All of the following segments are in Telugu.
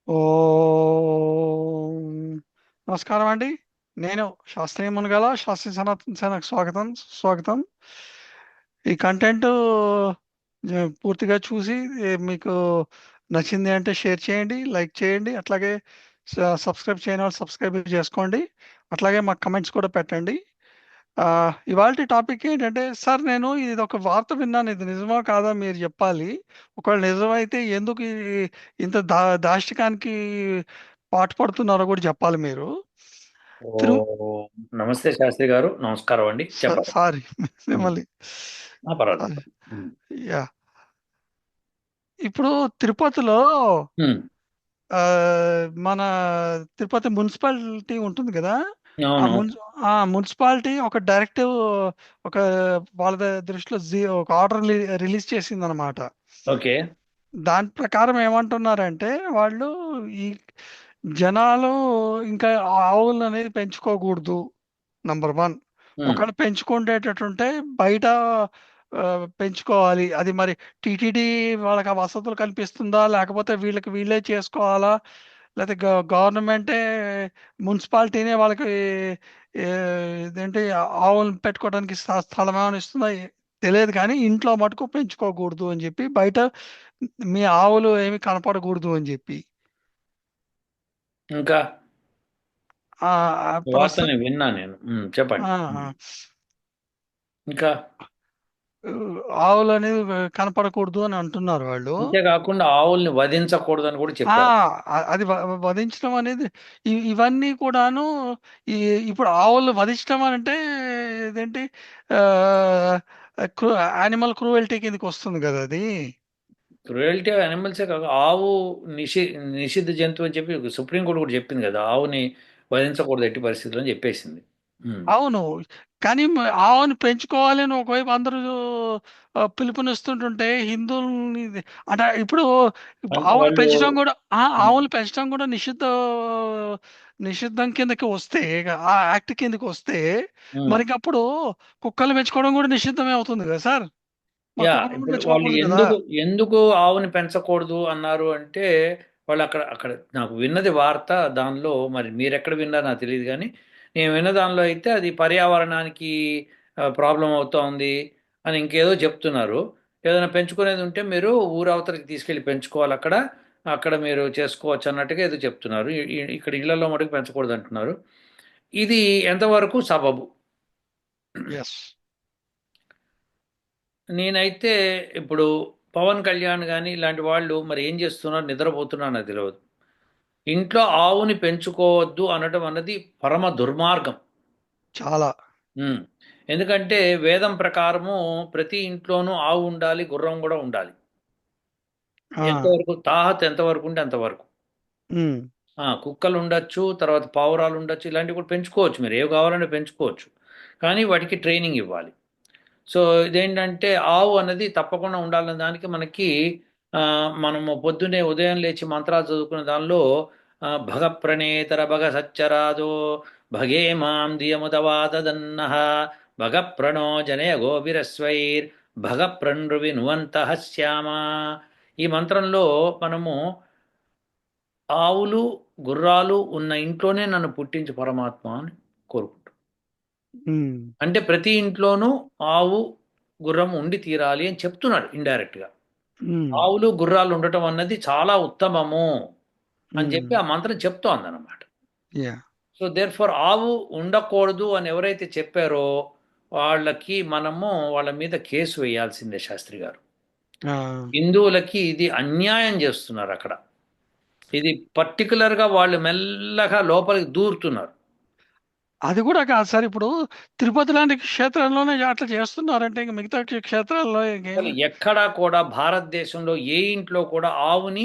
ఓం నమస్కారం అండి. నేను శాస్త్రీయ మునగల శాస్త్రీయ సనాతన సేనకు స్వాగతం స్వాగతం. ఈ కంటెంట్ పూర్తిగా చూసి మీకు నచ్చింది అంటే షేర్ చేయండి, లైక్ చేయండి. అట్లాగే సబ్స్క్రైబ్ చేయని వాళ్ళు సబ్స్క్రైబ్ చేసుకోండి. అట్లాగే మాకు కమెంట్స్ కూడా పెట్టండి. ఇవాళ టాపిక్ ఏంటంటే, సార్ నేను ఇది ఒక వార్త విన్నాను, ఇది నిజమా కాదా మీరు చెప్పాలి. ఒకవేళ నిజమైతే ఎందుకు ఇంత దాష్టికానికి పాటుపడుతున్నారో కూడా చెప్పాలి మీరు. ఓ తిరు నమస్తే శాస్త్రి గారు, నమస్కారం అండి, చెప్పండి. సారీ ఉమ్, మిమ్మల్ని. పర్వాలేదు. ఉమ్, యా, ఇప్పుడు తిరుపతిలో ఉమ్, ఆ, మన తిరుపతి మున్సిపాలిటీ ఉంటుంది కదా. ఆ అవును. మున్ ఆ మున్సిపాలిటీ ఒక డైరెక్టివ్, ఒక వాళ్ళ దృష్టిలో ఒక ఆర్డర్ రిలీజ్ చేసింది అనమాట. ఓకే. దాని ప్రకారం ఏమంటున్నారంటే వాళ్ళు, ఈ జనాలు ఇంకా ఆవులు అనేది పెంచుకోకూడదు. Number one. ఉమ్, ఒకవేళ పెంచుకునేటట్టుంటే బయట పెంచుకోవాలి. అది మరి టీటీడీ వాళ్ళకి ఆ వసతులు కల్పిస్తుందా, లేకపోతే వీళ్ళకి వీళ్ళే చేసుకోవాలా, లేకపోతే గవర్నమెంటే, మున్సిపాలిటీనే వాళ్ళకి ఏ, ఇదేంటి, ఆవులను పెట్టుకోవడానికి స్థలం ఏమైనా ఇస్తుందా, తెలియదు. కానీ ఇంట్లో మటుకు పెంచుకోకూడదు అని చెప్పి, బయట మీ ఆవులు ఏమి కనపడకూడదు అని చెప్పి ఇంకా ఆ ఆ ప్రస్తుతం వార్తని విన్నా నేను. చెప్పండి. ఆ, ఆ, ఇంకా ఆవులు అనేది కనపడకూడదు అని అంటున్నారు వాళ్ళు. అంతేకాకుండా ఆవుల్ని వధించకూడదని కూడా ఆ చెప్పారు. అది వధించడం అనేది, ఇవన్నీ కూడాను. ఈ ఇప్పుడు ఆవులు వధించడం అని అంటే ఇదేంటి, యానిమల్ క్రూయల్టీ కిందకి వస్తుంది కదా అది. క్రుయల్టీ ఆఫ్ యానిమల్సే కాక ఆవు నిషి నిషిద్ధ జంతువు అని చెప్పి సుప్రీంకోర్టు కూడా చెప్పింది కదా, ఆవుని వధించకూడదు ఎట్టి పరిస్థితుల్లో అని చెప్పేసింది. ఉమ్. అవును. కానీ ఆవును పెంచుకోవాలి అని ఒకవైపు అందరూ పిలుపునిస్తుంటుంటే, హిందువుల్ని అంటే ఇప్పుడు ఆవులు వాళ్ళు. పెంచడం కూడా, ఉమ్, ఆవులు పెంచడం కూడా నిషిద్ధం కిందకి వస్తే, ఆ యాక్ట్ కిందకి వస్తే, ఉమ్. మరి అప్పుడు కుక్కలు పెంచుకోవడం కూడా నిషిద్ధమే అవుతుంది కదా సార్. మరి యా, కుక్కలు కూడా ఇప్పుడు వాళ్ళు పెంచుకోకూడదు కదా. ఎందుకు ఎందుకు ఆవుని పెంచకూడదు అన్నారు అంటే, వాళ్ళు అక్కడ అక్కడ నాకు విన్నది వార్త. దానిలో మరి మీరెక్కడ విన్నారో నాకు తెలియదు, కానీ నేను విన్న దానిలో అయితే అది పర్యావరణానికి ప్రాబ్లం అవుతోంది అని ఇంకేదో చెప్తున్నారు. ఏదైనా పెంచుకునేది ఉంటే మీరు ఊరు అవతలకి తీసుకెళ్ళి పెంచుకోవాలి, అక్కడ అక్కడ మీరు చేసుకోవచ్చు అన్నట్టుగా ఏదో చెప్తున్నారు. ఇక్కడ ఇళ్లలో మటుకు పెంచకూడదు అంటున్నారు. ఇది ఎంతవరకు సబబు? ఎస్. నేనైతే ఇప్పుడు పవన్ కళ్యాణ్ కానీ ఇలాంటి వాళ్ళు మరి ఏం చేస్తున్నారు, నిద్రపోతున్నారు నాకు తెలియదు. ఇంట్లో ఆవుని పెంచుకోవద్దు అనడం అన్నది పరమ దుర్మార్గం. చాలా. ఉమ్. ఎందుకంటే వేదం ప్రకారము ప్రతి ఇంట్లోనూ ఆవు ఉండాలి, గుర్రం కూడా ఉండాలి. ఆ, ఎంతవరకు తాహత్ ఎంతవరకు ఉంటే అంతవరకు. ఉమ్, కుక్కలు ఉండొచ్చు, తర్వాత పావురాలు ఉండొచ్చు, ఇలాంటివి కూడా పెంచుకోవచ్చు, మీరు ఏవి కావాలంటే పెంచుకోవచ్చు. కానీ వాటికి ట్రైనింగ్ ఇవ్వాలి. సో ఇదేంటంటే ఆవు అన్నది తప్పకుండా ఉండాలన్న దానికి మనకి ఆ, మనము పొద్దున్నే ఉదయం లేచి మంత్రాలు చదువుకున్న దానిలో భగ ప్రణేతర భగ సచ్చరాదో భగే మాం ధియముదవాదదన్న భగ ప్రణో జనయ గోభిరస్వైర్ భగ ప్రణృవి నువంత శ్యామ. ఈ మంత్రంలో మనము ఆవులు గుర్రాలు ఉన్న ఇంట్లోనే నన్ను పుట్టించు పరమాత్మ అని కోరుకుంటాం. ఉమ్, అంటే ప్రతి ఇంట్లోనూ ఆవు గుర్రం ఉండి తీరాలి అని చెప్తున్నాడు ఇండైరెక్ట్గా. ఉమ్, ఆవులు గుర్రాలు ఉండటం అన్నది చాలా ఉత్తమము అని ఉమ్, చెప్పి ఆ మంత్రం చెప్తోంది అనమాట. యా, సో దేర్ ఫర్ ఆవు ఉండకూడదు అని ఎవరైతే చెప్పారో వాళ్ళకి మనము వాళ్ళ మీద కేసు వేయాల్సిందే శాస్త్రి గారు. ఆ. హిందువులకి ఇది అన్యాయం చేస్తున్నారు అక్కడ. ఇది పర్టికులర్గా వాళ్ళు మెల్లగా లోపలికి దూరుతున్నారు. అది కూడా కాదు సార్. ఇప్పుడు తిరుపతి లాంటి క్షేత్రంలోనే అట్లా చేస్తున్నారంటే, ఇంక మిగతా క్షేత్రాల్లో అసలు ఇంకేం. ఎక్కడా కూడా భారతదేశంలో ఏ ఇంట్లో కూడా ఆవుని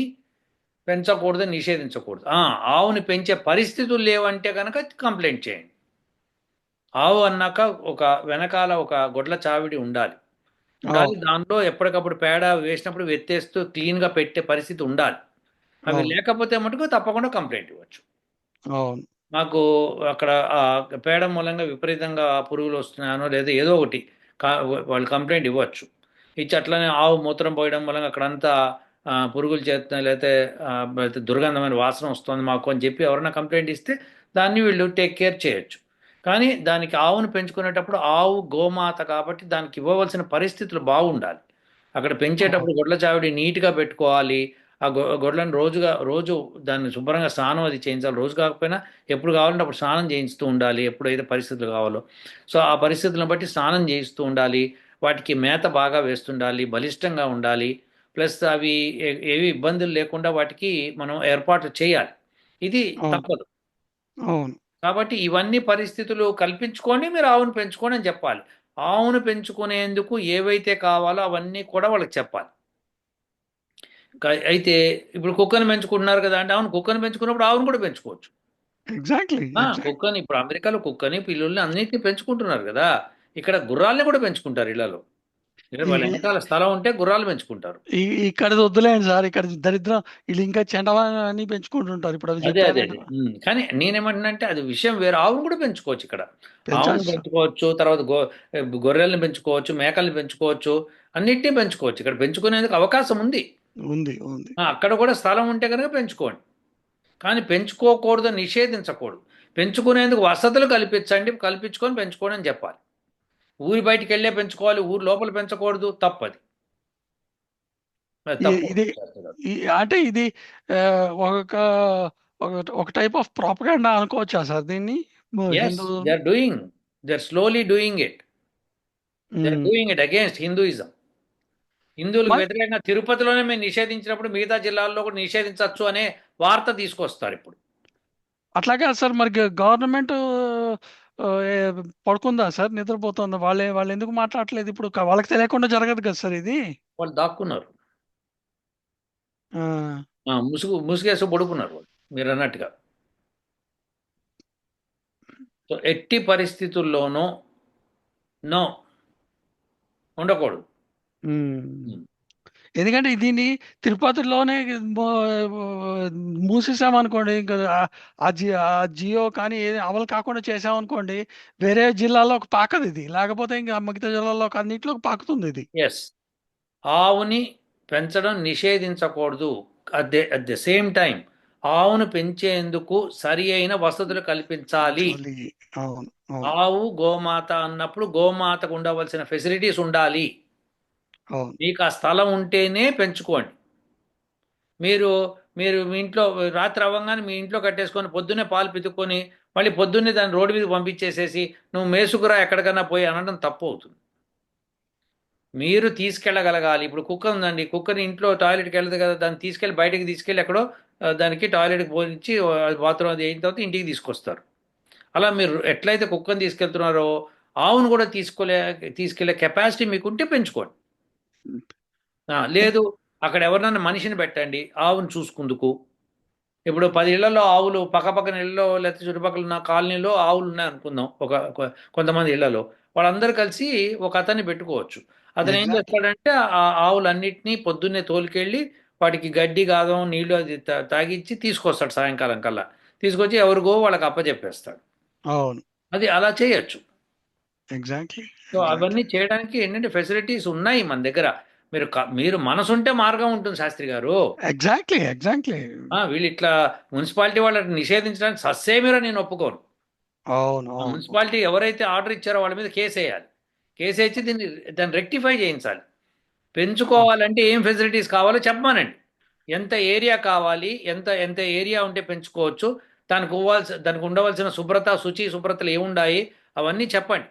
పెంచకూడదు, నిషేధించకూడదు. ఆవుని పెంచే పరిస్థితులు లేవంటే కనుక కంప్లైంట్ చేయండి. ఆవు అన్నాక ఒక వెనకాల ఒక గొడ్ల చావిడి ఉండాలి. ఉండాలి, అవును. దానిలో ఎప్పటికప్పుడు పేడ వేసినప్పుడు వెత్తేస్తూ క్లీన్గా పెట్టే పరిస్థితి ఉండాలి. అవి అవును. లేకపోతే మటుకు తప్పకుండా కంప్లైంట్ ఇవ్వచ్చు. అవును. మాకు అక్కడ ఆ పేడ మూలంగా విపరీతంగా పురుగులు వస్తున్నాయనో లేదా ఏదో ఒకటి కా వాళ్ళు కంప్లైంట్ ఇవ్వచ్చు. ఇచ్చి అట్లనే ఆవు మూత్రం పోయడం మూలంగా అక్కడంతా పురుగులు చేస్తున్నాయి, లేకపోతే దుర్గంధమైన వాసన వస్తుంది మాకు అని చెప్పి ఎవరైనా కంప్లైంట్ ఇస్తే దాన్ని వీళ్ళు టేక్ కేర్ చేయొచ్చు. కానీ దానికి ఆవును పెంచుకునేటప్పుడు ఆవు గోమాత కాబట్టి దానికి ఇవ్వవలసిన పరిస్థితులు బాగుండాలి. అక్కడ అవును. పెంచేటప్పుడు గొడ్ల చావిడి నీట్గా పెట్టుకోవాలి. ఆ గొడ్లను రోజు దాన్ని శుభ్రంగా స్నానం అది చేయించాలి. రోజు కాకపోయినా ఎప్పుడు కావాలంటే అప్పుడు స్నానం చేయిస్తూ ఉండాలి, ఎప్పుడైతే పరిస్థితులు కావాలో. సో ఆ పరిస్థితులను బట్టి స్నానం చేయిస్తూ ఉండాలి. వాటికి మేత బాగా వేస్తుండాలి, బలిష్టంగా ఉండాలి. ప్లస్ అవి ఏవి ఇబ్బందులు లేకుండా వాటికి మనం ఏర్పాట్లు చేయాలి. ఇది అవును. తప్పదు. అవును. కాబట్టి ఇవన్నీ పరిస్థితులు కల్పించుకొని మీరు ఆవును పెంచుకోండి అని చెప్పాలి. ఆవును పెంచుకునేందుకు ఏవైతే కావాలో అవన్నీ కూడా వాళ్ళకి చెప్పాలి. అయితే ఇప్పుడు కుక్కని పెంచుకుంటున్నారు కదా అంటే, అవును కుక్కని పెంచుకున్నప్పుడు ఆవును కూడా పెంచుకోవచ్చు. ఎగ్జాక్ట్లీ. ఎగ్జాక్ట్. కుక్కని ఇప్పుడు అమెరికాలో కుక్కని పిల్లుల్ని అన్నిటిని పెంచుకుంటున్నారు కదా. ఇక్కడ గుర్రాల్ని కూడా పెంచుకుంటారు ఇళ్లలో. వాళ్ళ ఈ వెనకాల స్థలం ఉంటే గుర్రాలు పెంచుకుంటారు. ఇక్కడది వద్దులేండి సార్, ఇక్కడ దరిద్రం. వీళ్ళు ఇంకా చెండవాని పెంచుకుంటుంటారు, ఇప్పుడు అవి అదే చెప్పారు అదే నేను. అదే కానీ నేనేమంటున్నానంటే అది విషయం వేరు. ఆవును కూడా పెంచుకోవచ్చు ఇక్కడ. ఆవును పెంచచ్చు సార్. పెంచుకోవచ్చు, తర్వాత గొర్రెల్ని పెంచుకోవచ్చు, మేకల్ని పెంచుకోవచ్చు, అన్నిటినీ పెంచుకోవచ్చు. ఇక్కడ పెంచుకునేందుకు అవకాశం ఉంది. ఉంది. ఉంది. అక్కడ కూడా స్థలం ఉంటే కనుక పెంచుకోండి. కానీ పెంచుకోకూడదు, నిషేధించకూడదు. పెంచుకునేందుకు వసతులు కల్పించండి, కల్పించుకొని పెంచుకోండి అని చెప్పాలి. ఊరి బయటికి వెళ్ళే పెంచుకోవాలి, ఊరి లోపల పెంచకూడదు, తప్పది. అది తప్పు. ఇది అంటే ఇది ఆ, ఒక ఒక ఒక టైప్ ఆఫ్ ప్రాపగాండా అనుకోవచ్చా సార్ దీన్ని? Yes, Hindu. They are doing, they are slowly doing it. They are doing it against Hinduism. హిందువులకు మరి వ్యతిరేకంగా తిరుపతిలోనే మేము నిషేధించినప్పుడు మిగతా జిల్లాల్లో కూడా నిషేధించవచ్చు అనే వార్త తీసుకొస్తారు ఇప్పుడు. అట్లాగే సార్, మరి గవర్నమెంట్ పడుకుందా సార్, నిద్రపోతుందా? వాళ్ళు ఎందుకు మాట్లాడట్లేదు ఇప్పుడు? వాళ్ళకి తెలియకుండా జరగదు కదా సార్ ఇది. వాళ్ళు దాక్కున్నారు. ఆ, ముసుగేసి పడుకున్నారు వాళ్ళు, మీరు అన్నట్టుగా. సో ఎట్టి పరిస్థితుల్లోనూ నో, ఉండకూడదు. ఉమ్. ఉమ్. ఎందుకంటే దీన్ని తిరుపతిలోనే మూసేసామనుకోండి, ఇంకా ఆ జియో కానీ ఏది అమలు కాకుండా చేసామనుకోండి, వేరే జిల్లాలో పాకదు ఇది. లేకపోతే ఇంకా మిగతా జిల్లాలో అన్నింటిలోకి పాకుతుంది ఇది. ఎస్, ఆవుని పెంచడం నిషేధించకూడదు. అట్ ద సేమ్ టైం ఆవును పెంచేందుకు సరి అయిన వసతులు కల్పించాలి. చాలి. అవును. అవును. ఆవు గోమాత అన్నప్పుడు గోమాతకు ఉండవలసిన ఫెసిలిటీస్ ఉండాలి. అవును. మీకు ఆ స్థలం ఉంటేనే పెంచుకోండి. మీరు మీరు మీ ఇంట్లో రాత్రి అవ్వగానే మీ ఇంట్లో కట్టేసుకొని పొద్దున్నే పాలు పితుక్కొని మళ్ళీ పొద్దున్నే దాన్ని రోడ్డు మీద పంపించేసేసి నువ్వు మేసుకురా ఎక్కడికన్నా పోయి అనడం తప్పు అవుతుంది. మీరు తీసుకెళ్ళగలగాలి. ఇప్పుడు కుక్క ఉందండి, కుక్కని ఇంట్లో టాయిలెట్కి వెళ్ళదు కదా, దాన్ని తీసుకెళ్ళి బయటకి తీసుకెళ్ళి ఎక్కడో దానికి టాయిలెట్కి పోయించి బాత్రూమ్ అది అయిన తర్వాత ఇంటికి తీసుకొస్తారు. అలా మీరు ఎట్లయితే కుక్కని తీసుకెళ్తున్నారో ఆవును కూడా తీసుకెళ్లే కెపాసిటీ మీకుంటే పెంచుకోండి. లేదు, అక్కడ ఎవరినైనా మనిషిని పెట్టండి ఆవును చూసుకుందుకు. ఇప్పుడు 10 ఇళ్లలో ఆవులు, పక్కపక్కన ఇళ్ళలో లేకపోతే చుట్టుపక్కల ఉన్న కాలనీలో ఆవులు ఉన్నాయి అనుకుందాం. కొంతమంది ఇళ్లలో వాళ్ళందరూ కలిసి ఒక అతన్ని పెట్టుకోవచ్చు. అతను ఏం ఎగ్జాక్ట్లీ. చేస్తాడంటే ఆ ఆవులన్నిటినీ పొద్దున్నే తోలుకెళ్ళి వాటికి గడ్డి గాదం నీళ్లు అది తాగిచ్చి తీసుకొస్తాడు సాయంకాలం కల్లా. తీసుకొచ్చి ఎవరికో వాళ్ళకి అప్పచెప్పేస్తాడు. అవును. అది అలా చేయొచ్చు. ఎగ్జాక్ట్లీ. So exactly. అవన్నీ చేయడానికి ఏంటంటే ఫెసిలిటీస్ ఉన్నాయి మన దగ్గర. మీరు మనసుంటే మార్గం ఉంటుంది శాస్త్రి గారు. ఎగ్జాక్ట్లీ. ఎగ్జాక్ట్లీ. వీళ్ళు ఇట్లా మున్సిపాలిటీ వాళ్ళని నిషేధించడానికి సస్సేమిరా నేను ఒప్పుకోను. అవును. ఆ అవును. మున్సిపాలిటీ ఎవరైతే ఆర్డర్ ఇచ్చారో వాళ్ళ మీద కేసు వేయాలి. కేసు వేసి దాన్ని రెక్టిఫై చేయించాలి. అవును. పెంచుకోవాలంటే ఏం ఫెసిలిటీస్ కావాలో చెప్పమానండి. ఎంత ఏరియా కావాలి, ఎంత ఎంత ఏరియా ఉంటే పెంచుకోవచ్చు, దానికి ఉండవలసిన శుభ్రతలు ఏముండాయి, అవన్నీ చెప్పండి.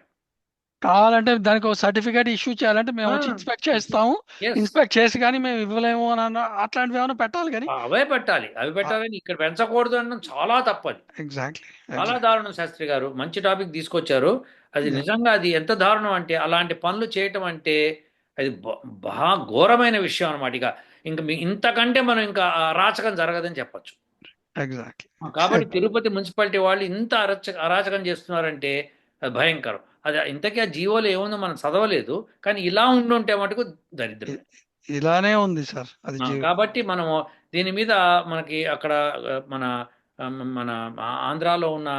కావాలంటే దానికి ఒక సర్టిఫికేట్ ఇష్యూ చేయాలంటే మేము వచ్చి ఇన్స్పెక్ట్ చేస్తాము. ఎస్, ఇన్స్పెక్ట్ చేసి కానీ మేము ఇవ్వలేము అని అట్లాంటివి ఏమైనా పెట్టాలి కానీ. అవే పెట్టాలి. అవి పెట్టాలని ఇక్కడ పెంచకూడదు అనడం చాలా తప్పది. ఎగ్జాక్ట్లీ. చాలా ఎగ్జాక్ట్లీ. దారుణం శాస్త్రి గారు. మంచి టాపిక్ తీసుకొచ్చారు. అది నిజంగా అది ఎంత దారుణం అంటే అలాంటి పనులు చేయటం అంటే అది బా ఘోరమైన విషయం అనమాట. ఇంక ఇంతకంటే మనం ఇంకా అరాచకం జరగదని చెప్పచ్చు. ఎగ్జాక్ట్లీ. కాబట్టి తిరుపతి మున్సిపాలిటీ వాళ్ళు ఇంత అరాచకం చేస్తున్నారంటే అది భయంకరం. అది ఇంతకీ ఆ జీవోలో ఏముందో మనం చదవలేదు. కానీ ఇలా ఉండుంటే మటుకు దరిద్రమే. ఇలానే ఉంది సార్ అది కాబట్టి మనము దీని మీద మనకి అక్కడ మన మన ఆంధ్రాలో ఉన్న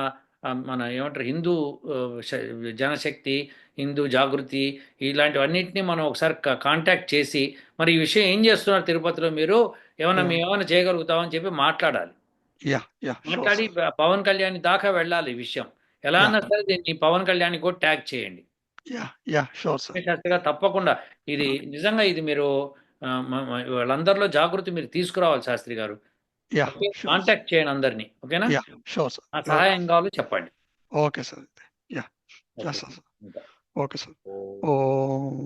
మన ఏమంటారు హిందూ ఆ, శ- జనశక్తి, హిందూ జాగృతి, ఇలాంటివన్నింటినీ మనం ఒకసారి కాంటాక్ట్ చేసి, మరి ఈ విషయం ఏం చేస్తున్నారు తిరుపతిలో మీరు, ఏమైనా యా మేము ఏమైనా చేయగలుగుతామని చెప్పి మాట్లాడాలి. యా యా షూర్ మాట్లాడి సార్. పవన్ కళ్యాణ్ దాకా వెళ్ళాలి ఈ విషయం. ఎలా యా అన్నా సరే దీన్ని పవన్ కళ్యాణ్ కూడా ట్యాగ్ చేయండి. Ya ya sure sir. Shastri గారు తప్పకుండా ఇది నిజంగా ఇది మీరు వాళ్ళందరిలో జాగృతి మీరు తీసుకురావాలి శాస్త్రి గారు. Yeah okay, sure. కాంటాక్ట్ చేయండి అందరినీ. ఓకేనా? Yeah sure sir. ఆ ఓకే. సహాయం కావాలో చెప్పండి. Okay sir. Yeah okay. చేస్తాను సార్. ఉంటా. Okay sir. ఓ ఓ